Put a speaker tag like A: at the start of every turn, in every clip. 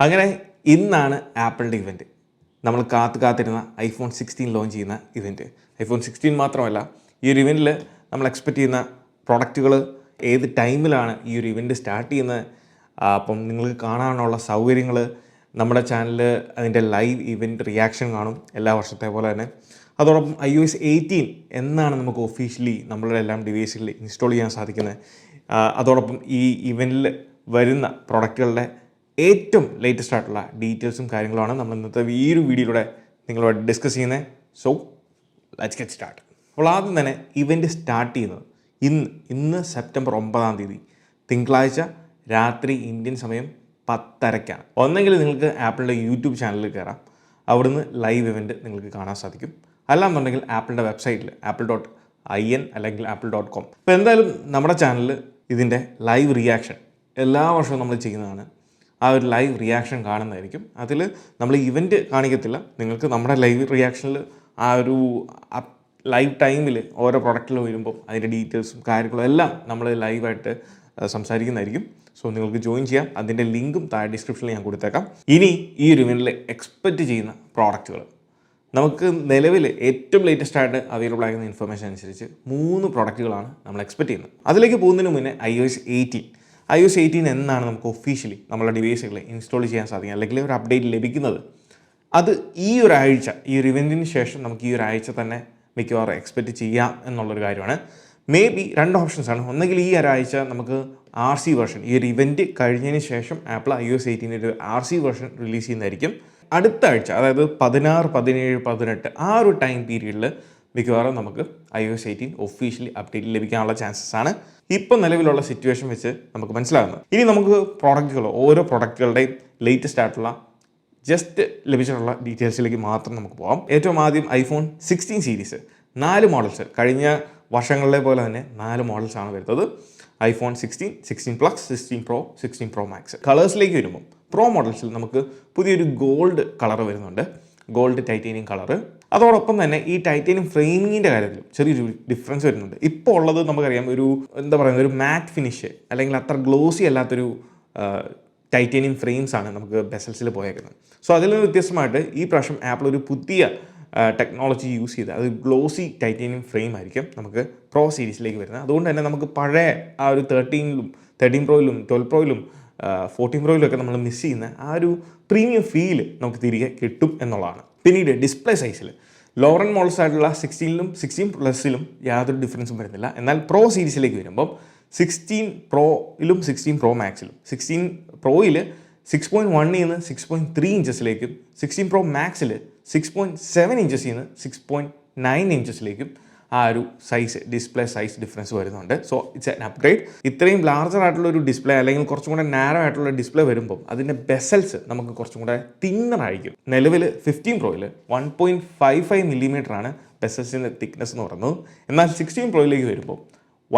A: അങ്ങനെ ഇന്നാണ് ആപ്പിളിൻ്റെ ഇവൻറ്റ്. നമ്മൾ കാത്തിരുന്ന ഐഫോൺ 16 ലോഞ്ച് ചെയ്യുന്ന ഇവൻറ്റ്. ഐഫോൺ 16 മാത്രമല്ല, ഈ ഒരു ഇവൻറ്റിൽ നമ്മൾ എക്സ്പെക്റ്റ് ചെയ്യുന്ന പ്രൊഡക്റ്റുകൾ ഏത് ടൈമിലാണ് ഈ ഒരു ഇവൻറ്റ് സ്റ്റാർട്ട് ചെയ്യുന്നത്, അപ്പം നിങ്ങൾക്ക് കാണാനുള്ള സൗകര്യങ്ങൾ, നമ്മുടെ ചാനലിൽ അതിൻ്റെ ലൈവ് ഇവൻറ്റ് റിയാക്ഷൻ കാണും എല്ലാ വർഷത്തെ പോലെ തന്നെ. അതോടൊപ്പം iOS 18 എന്നാണ് നമുക്ക് ഒഫീഷ്യലി നമ്മളുടെ എല്ലാം ഡിവൈസുകളിൽ ഇൻസ്റ്റാൾ ചെയ്യാൻ സാധിക്കുന്നത്. അതോടൊപ്പം ഈ ഇവൻറ്റിൽ വരുന്ന പ്രൊഡക്റ്റുകളുടെ ഏറ്റവും ലേറ്റസ്റ്റ് ആയിട്ടുള്ള ഡീറ്റെയിൽസും കാര്യങ്ങളുമാണ് നമ്മൾ ഇന്നത്തെ ഈ ഒരു വീഡിയോയിലൂടെ നിങ്ങളോട് ഡിസ്കസ് ചെയ്യുന്നത്. So let's get start. അപ്പോൾ ആദ്യം തന്നെ ഇവൻറ്റ് സ്റ്റാർട്ട് ചെയ്യുന്നത് ഇന്ന് സെപ്റ്റംബർ 9 തിങ്കളാഴ്ച രാത്രി ഇന്ത്യൻ സമയം 10:30 ഒന്നെങ്കിൽ നിങ്ങൾക്ക് ആപ്പിളിൻ്റെ യൂട്യൂബ് ചാനലിൽ കയറാം, അവിടുന്ന് ലൈവ് ഇവൻറ്റ് നിങ്ങൾക്ക് കാണാൻ സാധിക്കും. അല്ലാന്നുണ്ടെങ്കിൽ ആപ്പിളിൻ്റെ വെബ്സൈറ്റിൽ apple.in അല്ലെങ്കിൽ apple.com. അപ്പോൾ എന്തായാലും നമ്മുടെ ചാനലിൽ ഇതിൻ്റെ ലൈവ് റിയാക്ഷൻ എല്ലാ വർഷവും നമ്മൾ ചെയ്യുന്നതാണ്. ആ ഒരു ലൈവ് റിയാക്ഷൻ കാണുന്നതായിരിക്കും. അതിൽ നമ്മൾ ഇവൻറ്റ് കാണിക്കത്തില്ല, നിങ്ങൾക്ക് നമ്മുടെ ലൈവ് റിയാക്ഷനിൽ ആ ഒരു ലൈവ് ടൈമിൽ ഓരോ പ്രൊഡക്റ്റിൽ വരുമ്പോൾ അതിൻ്റെ ഡീറ്റെയിൽസും കാര്യങ്ങളും എല്ലാം നമ്മൾ ലൈവായിട്ട് സംസാരിക്കുന്നതായിരിക്കും. സോ നിങ്ങൾക്ക് ജോയിൻ ചെയ്യാം. അതിൻ്റെ ലിങ്കും താഴെ ഡിസ്ക്രിപ്ഷനിൽ ഞാൻ കൊടുത്തേക്കാം. ഇനി ഈ ഒരു ഇവൻറ്റിൽ എക്സ്പെക്റ്റ് ചെയ്യുന്ന പ്രോഡക്റ്റുകൾ, നമുക്ക് നിലവിൽ ഏറ്റവും ലേറ്റസ്റ്റ് ആയിട്ട് അവൈലബിൾ ആകുന്ന ഇൻഫർമേഷൻ അനുസരിച്ച് 3 പ്രോഡക്റ്റുകളാണ് നമ്മൾ എക്സ്പെക്റ്റ് ചെയ്യുന്നത്. അതിലേക്ക് പോകുന്നതിന് മുന്നേ iOS 18 എന്നാണ് നമുക്ക് ഒഫീഷ്യലി നമ്മുടെ ഡിവൈസുകൾ ഇൻസ്റ്റാൾ ചെയ്യാൻ സാധിക്കുക, അല്ലെങ്കിൽ ഒരു അപ്ഡേറ്റ് ലഭിക്കുന്നത്. അത് ഈ ഒരാഴ്ച, ഈ ഒരു ഇവൻറ്റിന് ശേഷം നമുക്ക് ഈ ഒരാഴ്ച തന്നെ മിക്കവാറും എക്സ്പെക്റ്റ് ചെയ്യാം എന്നുള്ളൊരു കാര്യമാണ്. May be 2 ഓപ്ഷൻസാണ്. ഒന്നെങ്കിൽ ഈ ഒരാഴ്ച നമുക്ക് RC വേർഷൻ, ഈ ഒരു ഇവൻറ്റ് കഴിഞ്ഞതിന് ശേഷം ആപ്പിൾ iOS 18 ഒരു RC വേർഷൻ റിലീസ് ചെയ്യുന്നതായിരിക്കും. അടുത്ത ആഴ്ച, അതായത് 16, 17, 18 ആ ഒരു ടൈം പീരീഡിൽ മിക്കവാറും നമുക്ക് iOS 18 ഒഫീഷ്യലി അപ്ഡേറ്റ് ലഭിക്കാനുള്ള ചാൻസസ് ആണ് ഇപ്പം നിലവിലുള്ള സിറ്റുവേഷൻ വെച്ച് നമുക്ക് മനസ്സിലാകുന്നത്. ഇനി നമുക്ക് ഓരോ പ്രൊഡക്റ്റുകളുടെയും ലേറ്റസ്റ്റ് ആയിട്ടുള്ള ജസ്റ്റ് ലഭിച്ചിട്ടുള്ള ഡീറ്റെയിൽസിലേക്ക് മാത്രം നമുക്ക് പോകാം. ഏറ്റവും ആദ്യം ഐഫോൺ 16 സീരീസ് 4 മോഡൽസ്, കഴിഞ്ഞ വർഷങ്ങളിലെ പോലെ തന്നെ 4 മോഡൽസാണ് വരുന്നത്. IPhone 16, 16 plus, 16 pro, 16 pro max. കളേഴ്സിലേക്ക് വരുമ്പോൾ പ്രോ മോഡൽസിൽ നമുക്ക് പുതിയൊരു ഗോൾഡ് കളർ വരുന്നുണ്ട്, ഗോൾഡ് ടൈറ്റേനിയം കളറ്. അതോടൊപ്പം തന്നെ ഈ ടൈറ്റേനിയം ഫ്രെയിമിങ്ങിൻ്റെ കാര്യത്തിലും ചെറിയൊരു ഡിഫറൻസ് വരുന്നുണ്ട്. ഇപ്പോൾ ഉള്ളത് നമുക്കറിയാം, ഒരു മാറ്റ് ഫിനിഷ് അല്ലെങ്കിൽ അത്ര ഗ്ലോസി അല്ലാത്തൊരു ടൈറ്റേനിയം ഫ്രെയിംസാണ് നമുക്ക് ബെസൽസിൽ പോയേക്കുന്നത്. സോ അതിൽ നിന്ന് വ്യത്യസ്തമായിട്ട് ഈ പ്രാവശ്യം ആപ്പിൾ ഒരു പുതിയ ടെക്നോളജി യൂസ് ചെയ്ത് അത് ഗ്ലോസി ടൈറ്റേനിയം ഫ്രെയിം ആയിരിക്കും നമുക്ക് പ്രോ സീരീസിലേക്ക് വരുന്നത്. അതുകൊണ്ട് തന്നെ നമുക്ക് പഴയ ആ ഒരു 13 പ്രോയിലും 12 പ്രോയിലും 14 പ്രോയിലൊക്കെ നമ്മൾ മിസ് ചെയ്യുന്ന ആ ഒരു പ്രീമിയം ഫീൽ നമുക്ക് തിരികെ കിട്ടും എന്നുള്ളതാണ്. പിന്നീട് ഡിസ്പ്ലേ സൈസിൽ ലോവർ മോഡൽസ് ആയിട്ടുള്ള 16ലും 16 പ്ലസിലും യാതൊരു ഡിഫറൻസും വരുന്നില്ല. എന്നാൽ പ്രോ സീരീസിലേക്ക് വരുമ്പം 16 പ്രോയിലും 16 പ്രോ മാക്സിലും 16 പ്രോയിൽ 6.1 നിന്ന് 6.3 ഇഞ്ചസിലേക്കും 16 പ്രോ മാക്സിൽ 6.7 ഇഞ്ചസിൽ നിന്ന് 6.9 ഇഞ്ചസിലേക്കും ആ ഒരു ഡിസ്പ്ലേ സൈസ് ഡിഫറൻസ് വരുന്നുണ്ട്. So it's an upgrade. ഇത്രയും ലാർജർ ആയിട്ടുള്ള ഒരു ഡിസ്പ്ലേ അല്ലെങ്കിൽ കുറച്ചും കൂടെ നാരോ ആയിട്ടുള്ള ഡിസ്പ്ലേ വരുമ്പോൾ അതിൻ്റെ ബെസൽസ് നമുക്ക് കുറച്ചും കൂടെ തിന്നർ ആയിരിക്കും. നിലവിൽ 15 പ്രോയിൽ 1.55 മില്ലിമീറ്ററാണ് ബെസൽസിൻ്റെ തിക്നെസ് എന്ന് പറയുന്നത്. എന്നാൽ 16 പ്രോയിലേക്ക് വരുമ്പോൾ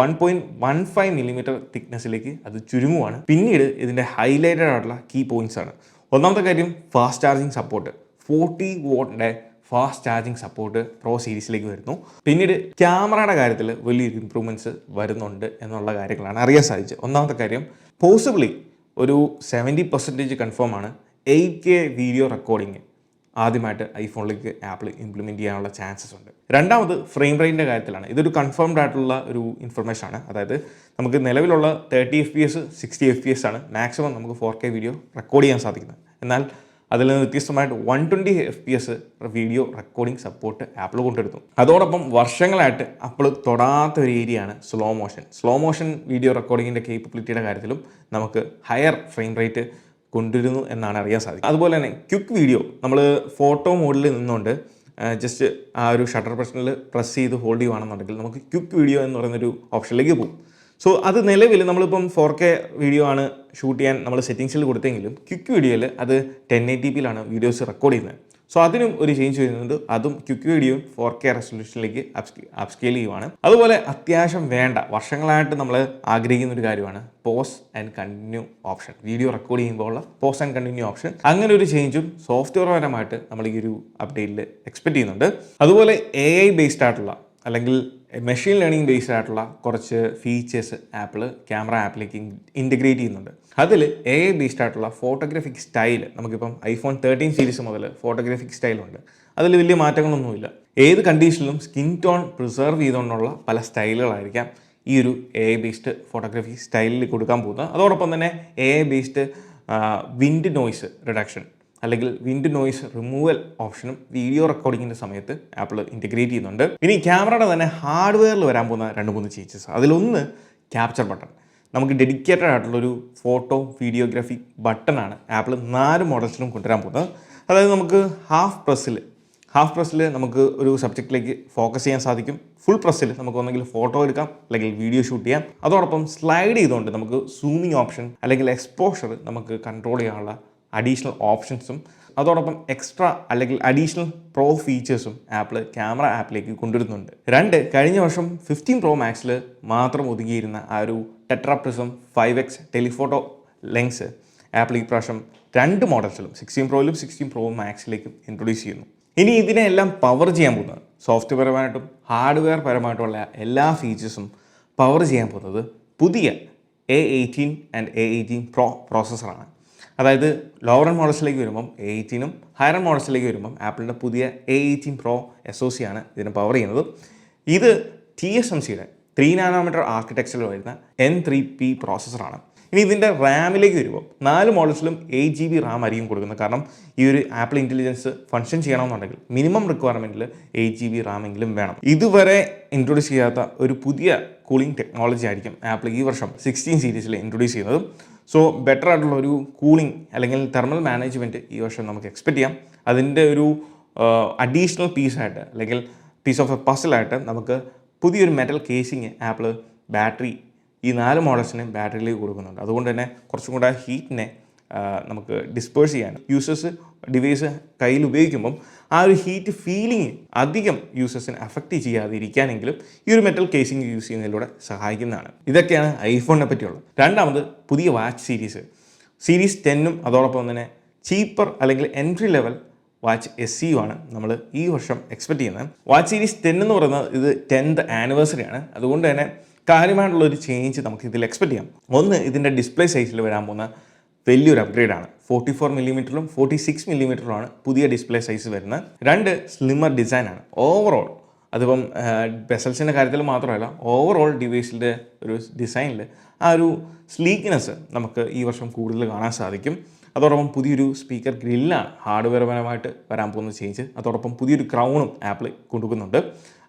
A: 1.15 മില്ലിമീറ്റർ തിക്നെസ്സിലേക്ക് അത് ചുരുങ്ങുവാണ്. പിന്നീട് ഇതിൻ്റെ ഹൈലൈറ്റഡ് ആയിട്ടുള്ള കീ പോയിന്റ്സ് ആണ്. ഒന്നാമത്തെ കാര്യം, ഫാസ്റ്റ് ചാർജിങ് സപ്പോർട്ട്, 40 വാട്ടിൻ്റെ ഫാസ്റ്റ് ചാർജിങ് സപ്പോർട്ട് പ്രോ സീരീസിലേക്ക് വരുന്നു. പിന്നീട് ക്യാമറയുടെ കാര്യത്തിൽ വലിയൊരു ഇമ്പ്രൂവ്മെൻറ്റ്സ് വരുന്നുണ്ട് എന്നുള്ള കാര്യങ്ങളാണ് അറിയാൻ സാധിച്ചത്. ഒന്നാമത്തെ കാര്യം, പോസിബിളി ഒരു 70% കൺഫേം ആണ് 8K വീഡിയോ റെക്കോർഡിങ് ആദ്യമായിട്ട് ഐഫോണിലേക്ക് ആപ്പിൾ ഇംപ്ലിമെൻറ്റ് ചെയ്യാനുള്ള ചാൻസസ് ഉണ്ട്. രണ്ടാമത് ഫ്രെയിം റേറ്റിൻ്റെ കാര്യത്തിലാണ്. ഇതൊരു കൺഫേംഡ് ആയിട്ടുള്ള ഒരു ഇൻഫർമേഷൻ ആണ്. അതായത് നമുക്ക് നിലവിലുള്ള 30 FPS 60 FPS ആണ് മാക്സിമം നമുക്ക് 4K വീഡിയോ റെക്കോർഡ് ചെയ്യാൻ സാധിക്കുന്നത്. എന്നാൽ അതിൽ നിന്ന് വ്യത്യസ്തമായിട്ട് 120 FPS video recording support apple കൊണ്ടുവരുന്നു. അതോടൊപ്പം വർഷങ്ങളായിട്ട് ആപ്പിൾ തൊടാത്ത ഒരു ഏരിയയാണ് സ്ലോ മോഷൻ വീഡിയോ റെക്കോർഡിങ്ങിൻ്റെ കേപ്പബിലിറ്റിയുടെ കാര്യത്തിലും നമുക്ക് ഹയർ ഫ്രെയിം റേറ്റ് കൊണ്ടുവരുന്നു എന്നാണ് അറിയാൻ സാധിക്കും. അതുപോലെ തന്നെ ക്വിക്ക് വീഡിയോ, നമ്മൾ ഫോട്ടോ മോഡിൽ നിന്നുകൊണ്ട് ജസ്റ്റ് ആ ഒരു ഷട്ടർ ബട്ടണിൽ പ്രസ് ചെയ്ത് ഹോൾഡ് ചെയ്യുകയാണെന്നുണ്ടെങ്കിൽ നമുക്ക് ക്വിക്ക് വീഡിയോ എന്ന് പറയുന്നൊരു ഓപ്ഷനിലേക്ക് പോകും. സോ അത് നിലവിൽ നമ്മളിപ്പം 4K വീഡിയോ ആണ് ഷൂട്ട് ചെയ്യാൻ നമ്മൾ സെറ്റിങ്സിൽ കൊടുത്തെങ്കിലും ക്വിക്ക് വീഡിയോയിൽ അത് 1080pയിലാണ് വീഡിയോസ് റെക്കോർഡ് ചെയ്യുന്നത്. സോ അതിനും ഒരു ചേഞ്ച് വരുന്നുണ്ട്. അതും ക്വിക്ക് വീഡിയോ 4K റെസൊല്യൂഷനിലേക്ക് അപ്സ്കെയിൽ ചെയ്യുവാണ്. അതുപോലെ അത്യാവശ്യം വേണ്ട വർഷങ്ങളായിട്ട് നമ്മൾ ആഗ്രഹിക്കുന്ന ഒരു കാര്യമാണ് pause and continue option. Video record ചെയ്യുമ്പോൾ ഉള്ള പോസ് ആൻഡ് കണ്ടിന്യൂ ഓപ്ഷൻ, അങ്ങനെ ഒരു ചേഞ്ചും സോഫ്റ്റ്വെയർ പരമായിട്ട് നമ്മൾ ഈ ഒരു അപ്ഡേറ്റിൽ എക്സ്പെക്ട് ചെയ്യുന്നുണ്ട്. അതുപോലെ AI ബേസ്ഡ് ആയിട്ടുള്ള അല്ലെങ്കിൽ മെഷീൻ ലേണിംഗ് ബേസ്ഡ് ആയിട്ടുള്ള കുറച്ച് ഫീച്ചേഴ്സ് ആപ്പിൾ ക്യാമറ ആപ്പിലേക്ക് ഇൻറ്റഗ്രേറ്റ് ചെയ്യുന്നുണ്ട്. അതിൽ AI ബേസ്ഡ് ആയിട്ടുള്ള ഫോട്ടോഗ്രാഫിക് സ്റ്റൈൽ, നമുക്കിപ്പം iPhone 13 സീരീസ് മുതൽ ഫോട്ടോഗ്രാഫിക് സ്റ്റൈലുണ്ട്. അതിൽ വലിയ മാറ്റങ്ങളൊന്നുമില്ല. ഏത് കണ്ടീഷനിലും സ്കിൻ ടോൺ പ്രിസർവ് ചെയ്തുകൊണ്ടുള്ള പല സ്റ്റൈലുകളായിരിക്കാം ഈ ഒരു AI ബേസ്ഡ് ഫോട്ടോഗ്രാഫി സ്റ്റൈലിൽ കൊടുക്കാൻ പോകുന്നത്. അതോടൊപ്പം തന്നെ AI based wind noise reduction അല്ലെങ്കിൽ വിൻഡ് നോയ്സ് റിമൂവൽ ഓപ്ഷനും വീഡിയോ റെക്കോർഡിങ്ങിൻ്റെ സമയത്ത് ആപ്പിൾ ഇൻറ്റഗ്രേറ്റ് ചെയ്യുന്നുണ്ട്. ഇനി ക്യാമറയുടെ തന്നെ ഹാർഡ്വെയറിൽ വരാൻ പോകുന്ന 2-3 ചേഞ്ചസ്. അതിലൊന്ന് ക്യാപ്ചർ ബട്ടൺ. നമുക്ക് ഡെഡിക്കേറ്റഡ് ആയിട്ടുള്ളൊരു ഫോട്ടോ വീഡിയോഗ്രാഫി ബട്ടണാണ് ആപ്പിൾ 4 മോഡൽസിലും കൊണ്ടുവരാൻ പോകുന്നത്. അതായത് നമുക്ക് ഹാഫ് പ്രസ്സിൽ നമുക്ക് ഒരു സബ്ജക്റ്റിലേക്ക് ഫോക്കസ് ചെയ്യാൻ സാധിക്കും. ഫുൾ പ്രസ്സിൽ നമുക്ക് ഒന്നെങ്കിൽ ഫോട്ടോ എടുക്കാം അല്ലെങ്കിൽ വീഡിയോ ഷൂട്ട് ചെയ്യാം. അതോടൊപ്പം സ്ലൈഡ് ചെയ്തുകൊണ്ട് നമുക്ക് സൂമിങ് ഓപ്ഷൻ അല്ലെങ്കിൽ എക്സ്പോഷർ നമുക്ക് കൺട്രോൾ ചെയ്യാനുള്ള അഡീഷണൽ ഓപ്ഷൻസും അതോടൊപ്പം എക്സ്ട്രാ അല്ലെങ്കിൽ അഡീഷണൽ പ്രോ ഫീച്ചേഴ്സും ആപ്പിൾ ക്യാമറ ആപ്പിലേക്ക് കൊണ്ടുവരുന്നുണ്ട്. കഴിഞ്ഞ വർഷം 15 Pro Maxൽ മാത്രം ഒതുങ്ങിയിരുന്ന ആ ഒരു tetra prism 5x telephoto lens apple ഈ പ്രാവശ്യം 2 മോഡൽസിലും 16 Proയിലും 16 Pro Maxലേക്കും ഇൻട്രൊഡ്യൂസ് ചെയ്യുന്നു. ഇനി ഇതിനെല്ലാം പവർ ചെയ്യാൻ പോകുന്നത് സോഫ്റ്റ്വെയർ പരമായിട്ടും ഹാർഡ്വെയർ പരമായിട്ടുള്ള എല്ലാ ഫീച്ചേഴ്സും പവർ ചെയ്യാൻ പോകുന്നത് പുതിയ A18 ആൻഡ് A18 Pro പ്രോസസ്സറാണ്. അതായത് ലോവർ എൻഡ് മോഡൽസിലേക്ക് വരുമ്പം A18ഉം ഹയർ എൻഡ് മോഡൽസിലേക്ക് വരുമ്പം ആപ്പിളിൻ്റെ പുതിയ A18 Pro SoC ആണ് ഇതിനെ പവർ ചെയ്യുന്നത്. ഇത് TSMCയുടെ 3 നാനോമീറ്റർ ആർക്കിടെക്ചറിൽ വരുന്ന N3P പ്രോസസ്സറാണ്. ഇനി ഇതിൻ്റെ റാമിലേക്ക് വരുമ്പോൾ 4 മോഡൽസിലും 8 GB റാം ആയിരിക്കും കൊടുക്കുന്നത്. കാരണം ഈ ഒരു ആപ്പിൾ ഇൻ്റലിജൻസ് ഫങ്ഷൻ ചെയ്യണമെന്നുണ്ടെങ്കിൽ മിനിമം റിക്വയർമെൻറ്റിൽ 8 GB റാമെങ്കിലും വേണം. ഇതുവരെ ഇൻട്രൊഡ്യൂസ് ചെയ്യാത്ത ഒരു പുതിയ കൂളിംഗ് ടെക്നോളജി ആയിരിക്കും ആപ്പിൾ ഈ വർഷം 16 സീരീസിൽ ഇൻട്രൊഡ്യൂസ് ചെയ്യുന്നത്. സോ ബെറ്റർ ആയിട്ടുള്ള ഒരു കൂളിംഗ് അല്ലെങ്കിൽ തെർമൽ മാനേജ്മെൻറ്റ് ഈ വർഷം നമുക്ക് എക്സ്പെക്റ്റ് ചെയ്യാം. അതിൻ്റെ ഒരു അഡീഷണൽ പീസായിട്ട് അല്ലെങ്കിൽ പീസ് ഓഫ് എ പസിലായിട്ട് നമുക്ക് പുതിയൊരു മെറ്റൽ കേസിങ് ആപ്പിൾ ബാറ്ററി ഈ 4 മോഡൽസിന് ബാറ്ററിയിലേക്ക് കൊടുക്കുന്നുണ്ട്. അതുകൊണ്ട് തന്നെ കുറച്ചും കൂടെ ഹീറ്റിനെ നമുക്ക് ഡിസ്പേഴ്സ് ചെയ്യാൻ യൂസേഴ്സ് ഡിവൈസ് കയ്യിൽ ഉപയോഗിക്കുമ്പം ആ ഒരു ഹീറ്റ് ഫീലിംഗ് അധികം യൂസേഴ്സിനെ അഫക്റ്റ് ചെയ്യാതിരിക്കാനെങ്കിലും ഈ ഒരു മെറ്റൽ കേസിംഗ് യൂസ് ചെയ്യുന്നതിലൂടെ സഹായിക്കുന്നതാണ്. ഇതൊക്കെയാണ് ഐഫോണിനെ പറ്റിയുള്ളത്. രണ്ടാമത് പുതിയ വാച്ച് സീരീസ് 10ഉം അതോടൊപ്പം തന്നെ ചീപ്പർ അല്ലെങ്കിൽ എൻട്രി ലെവൽ വാച്ച് SE ആണ് നമ്മൾ ഈ വർഷം എക്സ്പെക്റ്റ് ചെയ്യുന്നത്. വാച്ച് സീരീസ് 10 എന്ന് പറയുന്നത് ഇത് 10th ആനിവേഴ്സറി ആണ്. അതുകൊണ്ട് തന്നെ കാര്യമായിട്ടുള്ളൊരു ചേഞ്ച് നമുക്ക് ഇതിൽ എക്സ്പെക്റ്റ് ചെയ്യാം. ഒന്ന്, ഇതിൻ്റെ ഡിസ്പ്ലേ സൈസിൽ വരാൻ പോകുന്ന വലിയൊരു അപ്ഗ്രേഡാണ്. 44mm 46mm പുതിയ ഡിസ്പ്ലേ സൈസ് വരുന്നത്. 2, സ്ലിമ്മർ ഡിസൈനാണ്. ഓവറോൾ അതിപ്പം ബെസൽസിൻ്റെ കാര്യത്തിൽ മാത്രമല്ല, ഓവറോൾ ഡിവൈസിൻ്റെ ഒരു ഡിസൈനിൽ ആ ഒരു സ്ലീക്ക്നെസ് നമുക്ക് ഈ വർഷം കൂടുതൽ കാണാൻ സാധിക്കും. അതോടൊപ്പം പുതിയൊരു സ്പീക്കർ ഗ്രില്ലാണ് ഹാർഡ്വെയർ പരമായിട്ട് വരാൻ പോകുന്ന ചേഞ്ച്. അതോടൊപ്പം പുതിയൊരു ക്രൗണും ആപ്പിൾ കൊടുക്കുന്നുണ്ട്.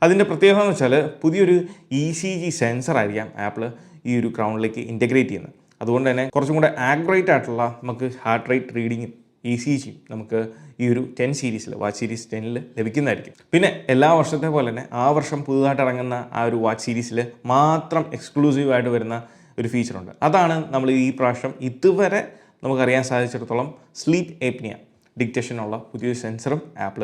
A: അതിൻ്റെ പ്രത്യേകത എന്ന് വെച്ചാൽ പുതിയൊരു ECG സെൻസറായിരിക്കാം ആപ്പിൾ ഈ ഒരു ക്രൗണിലേക്ക് ഇൻറ്റഗ്രേറ്റ് ചെയ്യുന്നത്. അതുകൊണ്ട് തന്നെ കുറച്ചും കൂടെ ആക്യുറേറ്റ് ആയിട്ടുള്ള നമുക്ക് ഹാർട്ട് റേറ്റ് റീഡിങ്ങും ECG നമുക്ക് ഈ ഒരു 10 സീരീസിൽ വാച്ച് സീരീസ് 10ൽ ലഭിക്കുന്നതായിരിക്കും. പിന്നെ എല്ലാ വർഷത്തെ പോലെ തന്നെ ആ വർഷം പുതുതായിട്ട് ഇറങ്ങുന്ന ആ ഒരു വാച്ച് സീരീസിൽ മാത്രം എക്സ്ക്ലൂസീവായിട്ട് വരുന്ന ഒരു ഫീച്ചറുണ്ട്. അതാണ് നമ്മൾ ഈ പ്രാവശ്യം ഇതുവരെ നമുക്കറിയാൻ സാധിച്ചിടത്തോളം സ്ലീപ്പ് ഏപ്നിയ ഡിക്റ്റേഷനുള്ള പുതിയൊരു സെൻസറും ആപ്പിൾ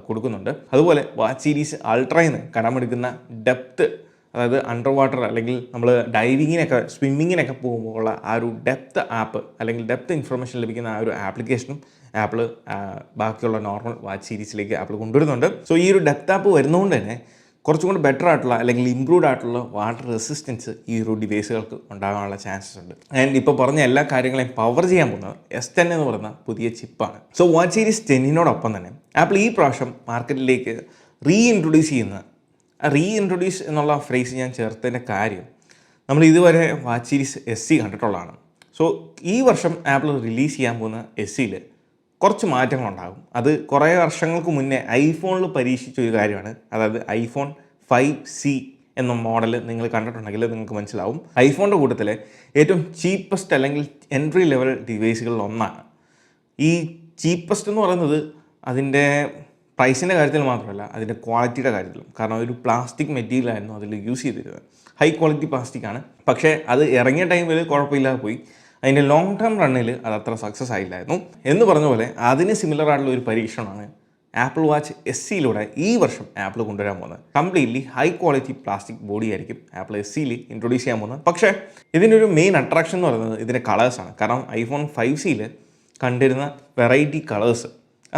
A: കൊടുക്കുന്നുണ്ട്. അതുപോലെ വാച്ച് സീരീസ് അൾട്രയിൽ നിന്ന് കടമെടുക്കുന്ന ഡെപ്ത്ത്, അതായത് അണ്ടർ വാട്ടർ അല്ലെങ്കിൽ നമ്മൾ ഡൈവിങ്ങിനൊക്കെ സ്വിമ്മിങ്ങിനൊക്കെ പോകുമ്പോൾ ഉള്ള ആ ഒരു ഡെപ്ത്ത് ആപ്പ് അല്ലെങ്കിൽ ഡെപ്ത്ത് ഇൻഫർമേഷൻ ലഭിക്കുന്ന ആ ഒരു ആപ്ലിക്കേഷനും ആപ്പിൾ ബാക്കിയുള്ള നോർമൽ വാച്ച് സീരീസിലേക്ക് ആപ്പിൾ കൊണ്ടുവരുന്നുണ്ട്. സോ ഈ ഒരു ഡെപ്ത്ത് ആപ്പ് വരുന്നതുകൊണ്ട് തന്നെ കുറച്ചും കൂടി ബെറ്റർ ആയിട്ടുള്ള അല്ലെങ്കിൽ ഇംപ്രൂവ്ഡ് ആയിട്ടുള്ള വാട്ടർ റെസിസ്റ്റൻസ് ഈ ഒരു ഡിവൈസുകൾക്ക് ഉണ്ടാകാനുള്ള ചാൻസസ് ഉണ്ട്. ആൻഡ് ഇപ്പോൾ പറഞ്ഞ എല്ലാ കാര്യങ്ങളെയും പവർ ചെയ്യാൻ പോകുന്നത് S10 എന്ന് പറയുന്ന പുതിയ ചിപ്പാണ്. സോ വാച്ച് സീരീസ് 10നോടൊപ്പം തന്നെ ആപ്പിൾ ഈ പ്രാവശ്യം മാർക്കറ്റിലേക്ക് റീഇൻട്രൊഡ്യൂസ് എന്നുള്ള ഫ്രേസ് ഞാൻ ചേർത്തതിൻ്റെ കാര്യം, നമ്മൾ ഇതുവരെ വാച്ച് സീരീസ് SE കണ്ടിട്ടുള്ളതാണ്. സോ ഈ വർഷം ആപ്പിൾ റിലീസ് ചെയ്യാൻ പോകുന്ന SEയിൽ കുറച്ച് മാറ്റങ്ങളുണ്ടാകും. അത് കുറേ വർഷങ്ങൾക്ക് മുന്നേ ഐഫോണിൽ പരീക്ഷിച്ച ഒരു കാര്യമാണ്. അതായത് iPhone 5C എന്ന മോഡൽ നിങ്ങൾ കണ്ടിട്ടുണ്ടെങ്കിൽ നിങ്ങൾക്ക് മനസ്സിലാവും. ഐഫോണിൻ്റെ കൂട്ടത്തിൽ ഏറ്റവും ചീപ്പസ്റ്റ് അല്ലെങ്കിൽ എൻട്രി ലെവൽ ഡിവൈസുകളിൽ ഒന്നാണ്. ഈ ചീപ്പസ്റ്റ് എന്ന് പറയുന്നത് അതിൻ്റെ പ്രൈസിൻ്റെ കാര്യത്തിൽ മാത്രമല്ല, അതിൻ്റെ ക്വാളിറ്റിയുടെ കാര്യത്തിലും. കാരണം ഒരു പ്ലാസ്റ്റിക് മെറ്റീരിയലായിരുന്നു അതിൽ യൂസ് ചെയ്തിരുന്നത്. ഹൈ ക്വാളിറ്റി പ്ലാസ്റ്റിക് ആണ്. പക്ഷേ അത് ഇറങ്ങിയ ടൈമിൽ കുഴപ്പമില്ലാതെ പോയി. അതിൻ്റെ ലോങ് ടേം റണ്ണിൽ അത് അത്ര സക്സസ് ആയില്ലായിരുന്നു. എന്ന് പറഞ്ഞ പോലെ അതിന് സിമിലർ ആയിട്ടുള്ള ഒരു പരീക്ഷണമാണ് ആപ്പിൾ വാച്ച് SEയിലൂടെ ഈ വർഷം ആപ്പിൾ കൊണ്ടുവരാൻ പോകുന്നത്. Completely high quality plastic body ആയിരിക്കും ആപ്പിൾ SEയിൽ ഇൻട്രൊഡ്യൂസ് ചെയ്യാൻ പോകുന്നത്. പക്ഷേ ഇതിൻ്റെ ഒരു മെയിൻ അട്രാക്ഷൻ എന്ന് പറയുന്നത് ഇതിൻ്റെ കളേഴ്സാണ്. കാരണം iPhone 5Cയിൽ കണ്ടിരുന്ന വെറൈറ്റി കളേഴ്സ്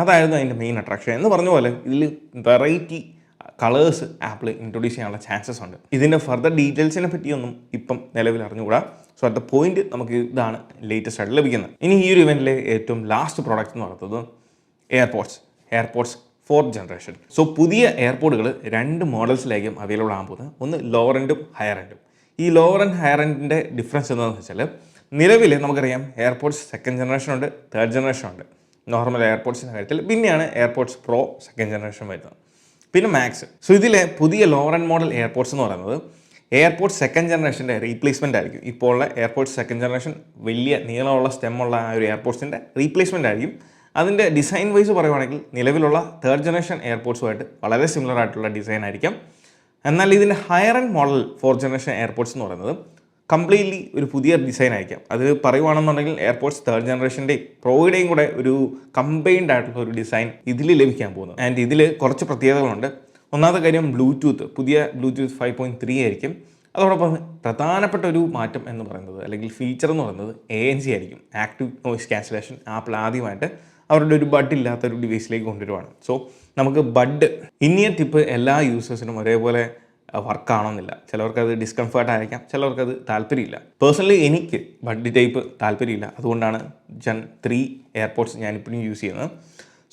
A: അതായിരുന്നു അതിൻ്റെ മെയിൻ അട്രാക്ഷൻ. എന്ന് പറഞ്ഞ പോലെ ഇതിൽ വെറൈറ്റി കളേഴ്സ് ആപ്പിൾ ഇൻട്രൊഡ്യൂസ് ചെയ്യാനുള്ള ചാൻസസ് ഉണ്ട്. ഇതിൻ്റെ ഫർദർ ഡീറ്റെയിൽസിനെ പറ്റിയൊന്നും ഇപ്പം നിലവിൽ അറിഞ്ഞുകൂടാ. സോ അറ്റ് ദ പോയിന്റ് നമുക്ക് ഇതാണ് ലേറ്റസ്റ്റ് ആയിട്ട് ലഭിക്കുന്നത്. ഇനി ഈ ഒരു ഇവൻറ്റിലെ ഏറ്റവും ലാസ്റ്റ് പ്രോഡക്റ്റ് എന്ന് പറയുന്നത് എയർപോഡ്സ് 4th ജനറേഷൻ. സോ പുതിയ എയർപോഡുകൾ 2 മോഡൽസിലായിരിക്കും അവൈലബിൾ ആകാൻ പോകുന്നത്. ഒന്ന് ലോവർ എൻഡും ഹയർ എൻഡും. ഈ ലോവർ ആൻഡ് ഹയർ എൻഡിൻ്റെ ഡിഫറൻസ് എന്താണെന്ന് വെച്ചാൽ, നിലവിൽ നമുക്കറിയാം എയർപോഡ്സ് 2nd ജനറേഷൻ ഉണ്ട്, 3rd ജനറേഷൻ ഉണ്ട് നോർമൽ എയർപോഡ്സിൻ്റെ കാര്യത്തിൽ. പിന്നെയാണ് എയർപോഡ്സ് പ്രോ 2nd ജനറേഷൻ വരുന്നത്, പിന്നെ മാക്സ്. സോ ഇതിലെ പുതിയ ലോവർ എൻഡ് മോഡൽ എയർപോഡ്സ് എന്ന് പറയുന്നത് എയർപോഡ്സ് 2nd ജനറേഷൻ്റെ റീപ്ലേസ്മെൻ്റ് ആയിരിക്കും. ഇപ്പോൾ ഉള്ള എയർപോഡ്സ് 2nd ജനറേഷൻ വലിയ നീളമുള്ള സ്റ്റെമ്മുള്ള ആ ഒരു എയർപോഡ്സിൻ്റെ റീപ്ലേസ്മെൻ്റ് ആയിരിക്കും. അതിൻ്റെ ഡിസൈൻ വൈസ് പറയുവാണെങ്കിൽ നിലവിലുള്ള 3rd ജനറേഷൻ എയർപോഡ്സുമായിട്ട് വളരെ സിമിലർ ആയിട്ടുള്ള ഡിസൈൻ ആയിരിക്കും. എന്നാൽ ഇതിൻ്റെ higher end model 4th generation AirPods എന്ന് പറയുന്നത് കംപ്ലീറ്റ്ലി ഒരു പുതിയ ഡിസൈൻ ആയിരിക്കാം. അത് പറയുവാണെന്നുണ്ടെങ്കിൽ എയർപോഡ്സ് 3rd ജനറേഷൻ്റെയും പ്രോയുടെയും കൂടെ ഒരു കമ്പൈൻഡ് ആയിട്ടുള്ള ഒരു ഡിസൈൻ ഇതിൽ ലഭിക്കാൻ പോകുന്നത്. ആൻഡ് ഇതിൽ കുറച്ച് പ്രത്യേകതകളുണ്ട്. ഒന്നാമത്തെ കാര്യം പുതിയ ബ്ലൂടൂത്ത് 5.3 ആയിരിക്കും. അതോടൊപ്പം പ്രധാനപ്പെട്ട ഒരു മാറ്റം എന്ന് പറയുന്നത്, അല്ലെങ്കിൽ ഫീച്ചർ എന്ന് പറയുന്നത് ANC ആയിരിക്കും, ആക്റ്റീവ് നോയിസ് ക്യാൻസലേഷൻ. ആപ്പിൾ ആദ്യമായിട്ട് അവരുടെ ഒരു ബഡ് ഇല്ലാത്തൊരു ഡിവൈസിലേക്ക് കൊണ്ടുവരുവാണ്. സോ നമുക്ക് ബഡ് ഇനിയ ടിപ്പ് എല്ലാ യൂസേഴ്സിനും ഒരേപോലെ വർക്കാവണമെന്നില്ല. ചിലവർക്കത് ഡിസ്കംഫർട്ട് ആയിരിക്കാം, ചിലവർക്കത് താല്പര്യമില്ല. പേഴ്സണലി എനിക്ക് ബഡ് ടൈപ്പ് താല്പര്യമില്ല. അതുകൊണ്ടാണ് Gen 3 എയർപോഡ്സ് ഞാനിപ്പോഴും യൂസ് ചെയ്യുന്നത്.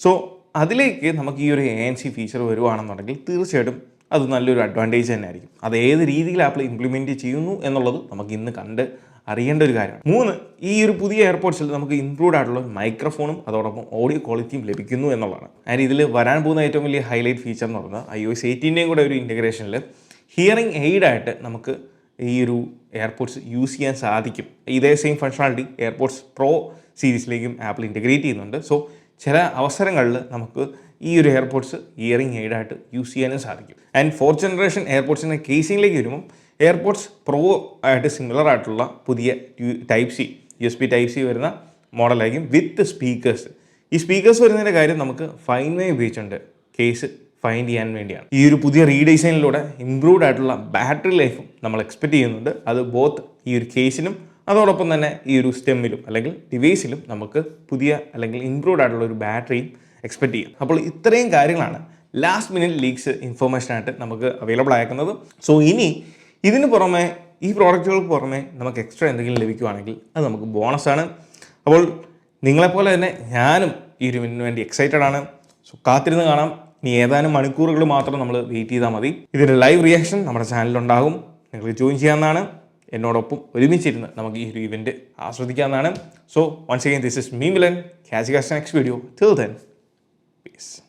A: സോ അതിലേക്ക് നമുക്ക് ഈ ഒരു ANC ഫീച്ചർ വരുവാണെന്നുണ്ടെങ്കിൽ തീർച്ചയായിട്ടും അത് നല്ലൊരു അഡ്വാൻറ്റേജ് തന്നെ ആയിരിക്കും. അത് ഏത് രീതിയിൽ ആപ്പിൾ ഇംപ്ലിമെൻറ്റ് ചെയ്യുന്നു എന്നുള്ളത് നമുക്ക് ഇന്ന് കണ്ട് അറിയേണ്ട ഒരു കാര്യമാണ്. 3, ഈ ഒരു പുതിയ എയർപോഡ്സിൽ നമുക്ക് ഇംപ്രൂവ്ഡ് ആയിട്ടുള്ള മൈക്രോഫോണും അതോടൊപ്പം ഓഡിയോ ക്വാളിറ്റിയും ലഭിക്കുന്നു എന്നുള്ളതാണ്. ആൻഡ് ഇതിൽ വരാൻ പോകുന്ന ഏറ്റവും വലിയ ഹൈലൈറ്റ് ഫീച്ചർ എന്ന് പറയുന്നത് iOS 18 കൂടെ ഒരു ഇൻ്റഗ്രേഷനിൽ ഹിയറിംഗ് എയ്ഡായിട്ട് നമുക്ക് ഈ ഒരു എയർപോഡ്സ് യൂസ് ചെയ്യാൻ സാധിക്കും. ഇതേ സെയിം ഫങ്ഷണാലിറ്റി എയർപോഡ്സ് പ്രോ സീരീസിലേക്കും ആപ്പിൾ ഇൻ്റഗ്രേറ്റ് ചെയ്യുന്നുണ്ട്. സോ ചില അവസരങ്ങളിൽ നമുക്ക് ഈ ഒരു എയർപോഡ്സ് ഇയറിംഗ് എയ്ഡായിട്ട് യൂസ് ചെയ്യാനും സാധിക്കും. ആൻഡ് 4th ജനറേഷൻ എയർപോഡ്സിൻ്റെ കേസിങ്ങിലേക്ക് വരുമ്പം എയർപോഡ്സ് പ്രോ ആയിട്ട് സിമിലർ ആയിട്ടുള്ള പുതിയ USB Type-C വരുന്ന മോഡലായിരിക്കും വിത്ത് സ്പീക്കേഴ്സ്. ഈ സ്പീക്കേഴ്സ് വരുന്നതിൻ്റെ കാര്യം നമുക്ക് ഫൈൻഡ് വേ ഉപയോഗിച്ചുണ്ട് കേസ് ഫൈൻഡ് ചെയ്യാൻ വേണ്ടിയാണ്. ഈ ഒരു പുതിയ റീഡിസൈനിലൂടെ ഇംപ്രൂവ്ഡ് ആയിട്ടുള്ള ബാറ്ററി ലൈഫും നമ്മൾ എക്സ്പെക്ട് ചെയ്യുന്നുണ്ട്. അത് ബോത്ത് ഈ ഒരു കേസിനും അതോടൊപ്പം തന്നെ ഈ ഒരു സ്റ്റെമ്മിലും അല്ലെങ്കിൽ ഡിവൈസിലും നമുക്ക് പുതിയ അല്ലെങ്കിൽ ഇംപ്രൂവ്ഡ് ആയിട്ടുള്ള ഒരു ബാറ്ററിയും എക്സ്പെക്ട് ചെയ്യാം. അപ്പോൾ ഇത്രയും കാര്യങ്ങളാണ് ലാസ്റ്റ് മിനിറ്റ് ലീക്സ് ഇൻഫോർമേഷനായിട്ട് നമുക്ക് അവൈലബിൾ ആക്കുന്നത്. സോ ഇനി ഇതിന് പുറമെ ഈ പ്രോഡക്റ്റുകൾക്ക് പുറമെ നമുക്ക് എക്സ്ട്രാ എന്തെങ്കിലും ലഭിക്കുവാണെങ്കിൽ അത് നമുക്ക് ബോണസാണ്. അപ്പോൾ നിങ്ങളെപ്പോലെ തന്നെ ഞാനും ഈ ഒരു ഇവൻറ്റിന് വേണ്ടി എക്സൈറ്റഡ് ആണ്. സോ കാത്തിരുന്ന് കാണാം. ഇനി ഏതാനും മണിക്കൂറുകൾ മാത്രം നമ്മൾ വെയിറ്റ് ചെയ്താൽ മതി. ഇതിൻ്റെ ലൈവ് റിയാക്ഷൻ നമ്മുടെ ചാനലിലുണ്ടാകും. നിങ്ങൾ ജോയിൻ ചെയ്യാവുന്നതാണ്. എന്നോടൊപ്പം ഒരുമിച്ചിരുന്ന് നമുക്ക് ഈ ഒരു ഇവൻറ്റ് ആസ്വദിക്കാവുന്നതാണ്. So once again this is me Milan. Catch you guys next video. Till then, peace.